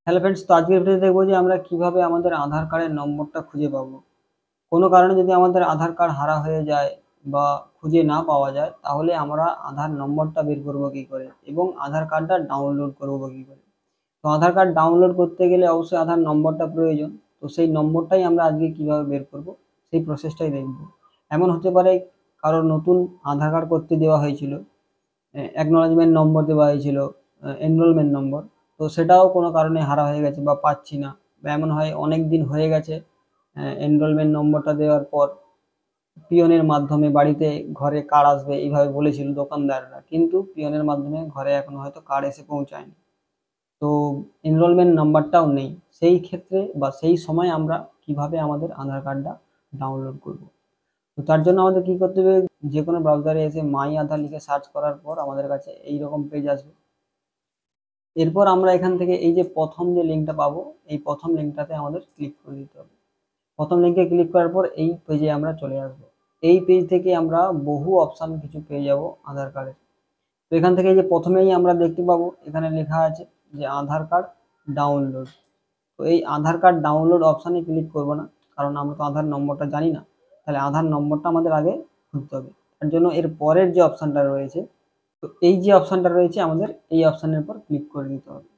Hello friends, তো আজকের ভিডিওতে দেখবো যে আমরা কিভাবে আমাদের আধার কার্ডের নম্বরটা খুঁজে পাবো। কোনো কারণে যদি আমাদের আধার কার্ড হারা হয়ে যায় বা খুঁজে না পাওয়া যায়, তাহলে আমরা আধার নম্বরটা বের করবো কী করে এবং আধার কার্ডটা ডাউনলোড করবো কী করে। তো আধার কার্ড ডাউনলোড করতে গেলে অবশ্যই আধার নম্বরটা প্রয়োজন। তো সেই নম্বরটাই আমরা আজকে কিভাবে বের করব সেই প্রসেসটাই দেখব। এমন হতে পারে কারোর নতুন আধার কার্ড করতে দেওয়া হয়েছিল, অ্যাকনলেজমেন্ট নম্বর দেওয়া হয়েছিল, এনরোলমেন্ট নম্বর, তো সেটাও কোনো কারণে হারা হয়ে গেছে বা পাচ্ছি না, বা এমন হয় অনেক দিন হয়ে গেছে এনরোলমেন্ট নম্বরটা দেওয়ার পর পিয়নের মাধ্যমে বাড়িতে ঘরে কার্ড আসবে এইভাবে বলেছিল দোকানদাররা, কিন্তু পিয়নের মাধ্যমে ঘরে এখনো হয়তো কার্ড এসে পৌঁছায়নি। তো এনরোলমেন্ট নাম্বারটাও নেই। সেই ক্ষেত্রে বা সেই সময় আমরা কিভাবে আমাদের আধার কার্ডটা ডাউনলোড করব। তো তার জন্য আমাদের কী করতে হবে, যে কোনো ব্রাউজারে এসে মাই আধার লিখে সার্চ করার পর আমাদের কাছে এইরকম পেজ আসবে। এরপর আমরা এখান থেকে এই যে প্রথম যে লিঙ্কটা পাবো, এই প্রথম লিঙ্কটাতে আমাদের ক্লিক করে দিতে হবে। প্রথম লিঙ্কে ক্লিক করার পর এই পেজে আমরা চলে আসবো। এই পেজ থেকে আমরা বহু অপশান কিছু পেয়ে যাব আধার কার্ডের। তো এখান থেকে যে প্রথমেই আমরা দেখতে পাবো এখানে লেখা আছে যে আধার কার্ড ডাউনলোড। তো এই আধার কার্ড ডাউনলোড অপশানে ক্লিক করব না, কারণ আমরা তো আধার নম্বরটা জানি না। তাহলে আধার নম্বরটা আমাদের আগে খুঁজতে হবে। তার জন্য এর পরের যে অপশানটা রয়েছে, তো এই যে অপশানটা রয়েছে আমাদের এই অপশানের উপর ক্লিক করে দিতে হবে।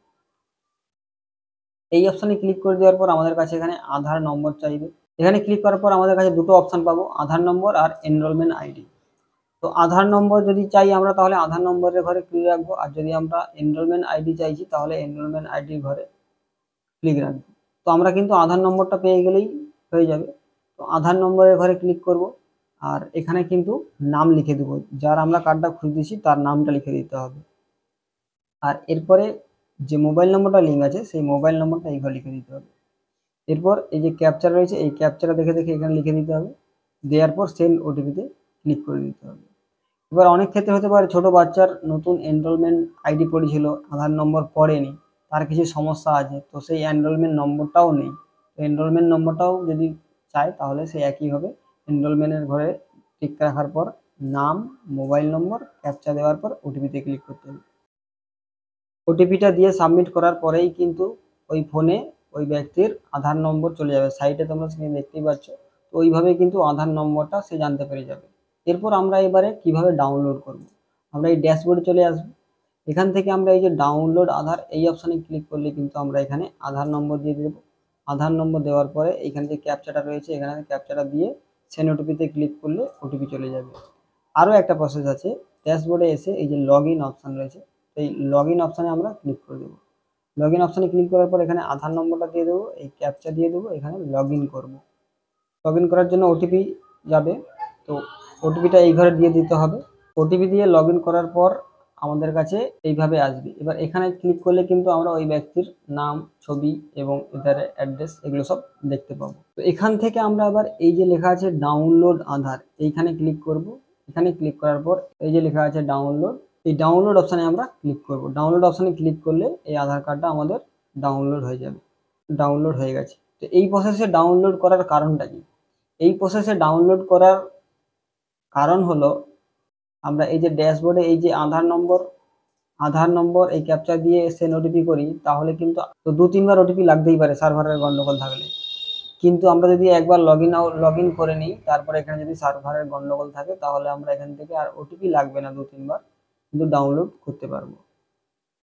এই অপশানে ক্লিক করে দেওয়ার পর আমাদের কাছে এখানে আধার নম্বর চাইবে। এখানে ক্লিক করার পর আমাদের কাছে দুটো অপশান পাবো, আধার নম্বর আর এনরোলমেন্ট আইডি। তো আধার নম্বর যদি চাই আমরা, তাহলে আধার নম্বরের ঘরে ক্লিক রাখবো, আর যদি আমরা এনরোলমেন্ট আইডি চাইছি তাহলে এনরোলমেন্ট আইডির ঘরে ক্লিক রাখবো। তো আমরা কিন্তু আধার নম্বরটা পেয়ে গেলেই হয়ে যাবে। তো আধার নম্বরের ঘরে ক্লিক করব, আর এখানে কিন্তু নাম লিখে দেবো, যার আমরা কার্ডটা খুঁজতেছি তার নামটা লিখে দিতে হবে। আর এরপরে যে মোবাইল নম্বরটা লিঙ্ক আছে সেই মোবাইল নম্বরটা এই ঘরে লিখে দিতে হবে। এরপর এই যে ক্যাপচা রয়েছে এই ক্যাপচাটা দেখে দেখে এখানে লিখে দিতে হবে। দেওয়ার পর সেন্ড ওটিপিতে ক্লিক করে দিতে হবে। এবার অনেক ক্ষেত্রে হতে পারে ছোট বাচ্চার নতুন এনরোলমেন্ট আইডি পড়েছিল, আধার নম্বর পড়েনি, তার কিছু সমস্যা আছে, তো সেই এনরোলমেন্ট নম্বরটাও নেই। তো এনরোলমেন্ট নম্বরটাও যদি চায় তাহলে সেই একইভাবে এনরোলমেন্টের ঘরে টিক রাখার পর নাম, মোবাইল নম্বর, ক্যাপচা দেওয়ার পর ওটিপিতে ক্লিক করতে হবে। ওটিপিটা দিয়ে সাবমিট করার পরেই কিন্তু ওই ফোনে ওই ব্যক্তির আধার নম্বর চলে যাবে। সাইটে তোমরা স্ক্রিনে দেখতেই পাচ্ছ। তো ওইভাবে কিন্তু আধার নম্বরটা সে জানতে পেরে যাবে। এরপর আমরা এবারে কিভাবে ডাউনলোড করব, আমরা এই ড্যাশবোর্ডে চলে আসব। এখান থেকে আমরা এই যে ডাউনলোড আধার এই অপশানে ক্লিক করলে কিন্তু আমরা এখানে আধার নম্বর দিয়ে দেব। আধার নম্বর দেওয়ার পরে এখানে যে ক্যাপচাটা রয়েছে এখানে ক্যাপচাটা দিয়ে সেন্ড ওটিপিতে ক্লিক করলে ওটিপি চলে যাবে। আরও একটা প্রসেস আছে, ড্যাশবোর্ডে এসে এই যে লগ ইন অপশান রয়েছে, এই লগ ইন অপশানে আমরা ক্লিক করে দেবো। লগ ইন অপশানে ক্লিক করার পর এখানে আধার নম্বরটা দিয়ে দেবো, এই ক্যাপচা দিয়ে দেবো, এখানে লগ ইন করবো। লগ ইন করার জন্য ওটিপি যাবে, তো ওটিপিটা এই ঘরে দিয়ে দিতে হবে। ওটিপি দিয়ে লগ ইন করার পর আমাদের কাছে এইভাবে আসবে। এবার এখানে ক্লিক করলে কিন্তু আমরা ওই ব্যক্তির নাম, ছবি এবং এটার অ্যাড্রেস এগুলো সব দেখতে পাবো। তো এখান থেকে আমরা আবার এই যে লেখা আছে ডাউনলোড আধার, এইখানে ক্লিক করব। এখানে ক্লিক করার পর এই যে লেখা আছে ডাউনলোড, এই ডাউনলোড অপশানে আমরা ক্লিক করব। ডাউনলোড অপশানে ক্লিক করলে এই আধার কার্ডটা আমাদের ডাউনলোড হয়ে যাবে। ডাউনলোড হয়ে গেছে। তো এই প্রসেসে ডাউনলোড করার কারণটা কি? এই প্রসেসে ডাউনলোড করার কারণ হলো, আমরা এই যে ড্যাশবোর্ডে এই যে আধার নম্বর এই ক্যাপচা দিয়ে সেন্ড ওটিপি করি, তাহলে কিন্তু তো 2-3 বার ওটিপি লাগতেই পারে সার্ভারের গন্ডগোল থাকলে। কিন্তু আমরা যদি একবার লগ ইন করে নিই, তারপরে এখানে যদি সার্ভারের গন্ডগোল থাকে তাহলে আমরা এখান থেকে আর ওটিপি লাগবে না 2-3 বার, কিন্তু ডাউনলোড করতে পারবো।